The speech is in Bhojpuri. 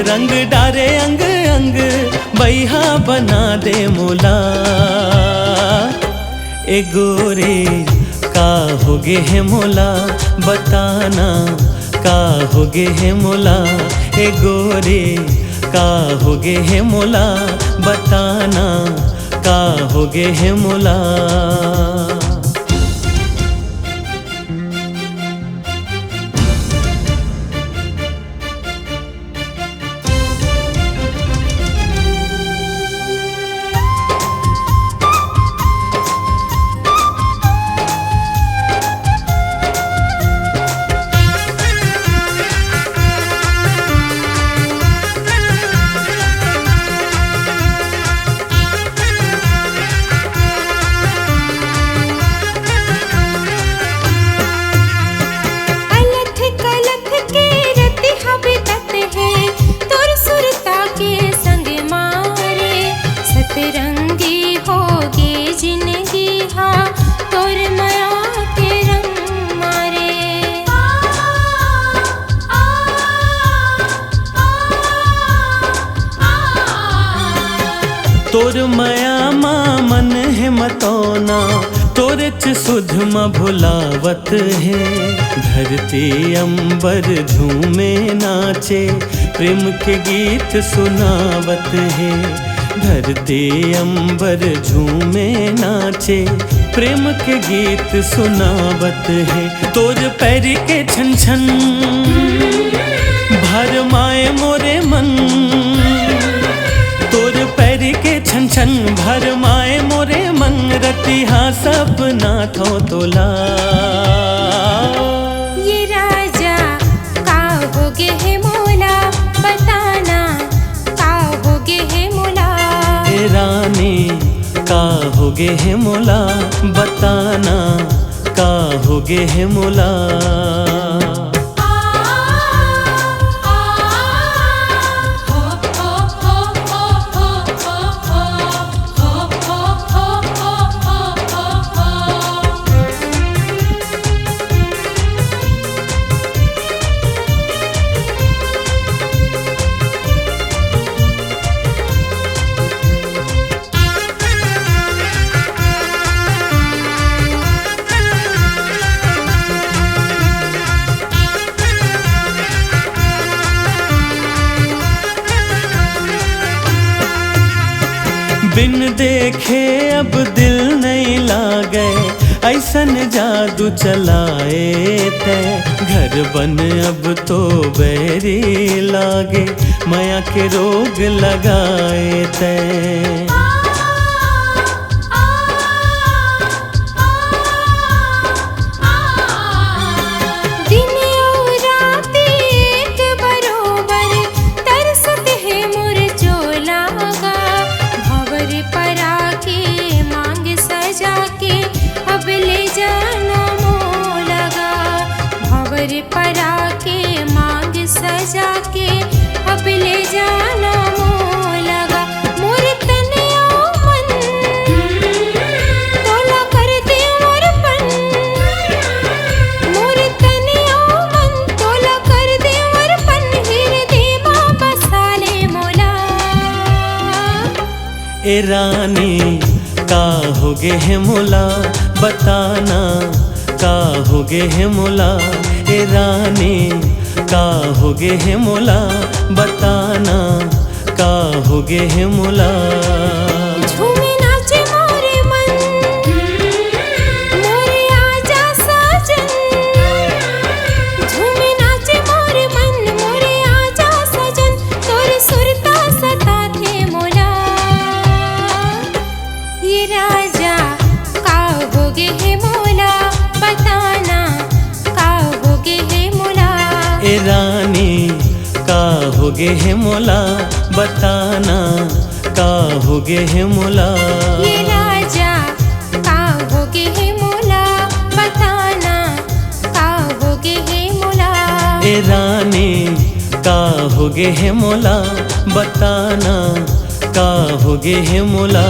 रंग डारे अंग अंग बैहा बना दे मोला। ए गोरे का होगे है मोला बताना, का होगे है मोला। ए गोरे का होगे है मोला बताना, का होगे है मोला। तोर माया माँ मन है मतौना, तोरे च सुध म भुलावत है। धरती अंबर झूमे नाचे, प्रेम के गीत सुनावत है। धरती अंबर झूमे नाचे, प्रेम के गीत सुनावत है। तोर पैर के छन छन भर माए मोरे मन, तोर पैर के छन छन भर माए मोरे मन। रतिहा सपना थो तोला। ये राजा का होगे है मोला बताना, का होगे है मोला। ए रानी का होगे है मोला बताना, का होगे है मोला। बिन देखे अब दिल नहीं लागे, ऐसन जादू चलाए थे। घर बन अब तो बैरी लागे, माया के रोग लगाए थे। परा के मांग सजा के अब ले जाना मोह लगा। मोर तनिया मन तोला कर दे मोर पन, मोर तनिया मन तोला कर दे मोर पन। हृदय में बसा ले मोला। ए रानी का होगे है मोला बताना, का होगे है मोला। ए रानी का होगे है मोला बताना, का होगे है मोला। झूमे नाचे मोरे मन, मोरे आजा साजन। झूमे नाचे मोरे मन, मोरे आजा सजन। तोरे सुरता सता थे मोला। ये राजा का होगे है मोला बताना, का होगे है मोला। ए रानी का होगे है मोला बताना, का होगे है मोला। ये राजा का होगे है मोला बताना, का होगे है मोला। ए रानी का होगे है मोला बताना, का होगे है मोला।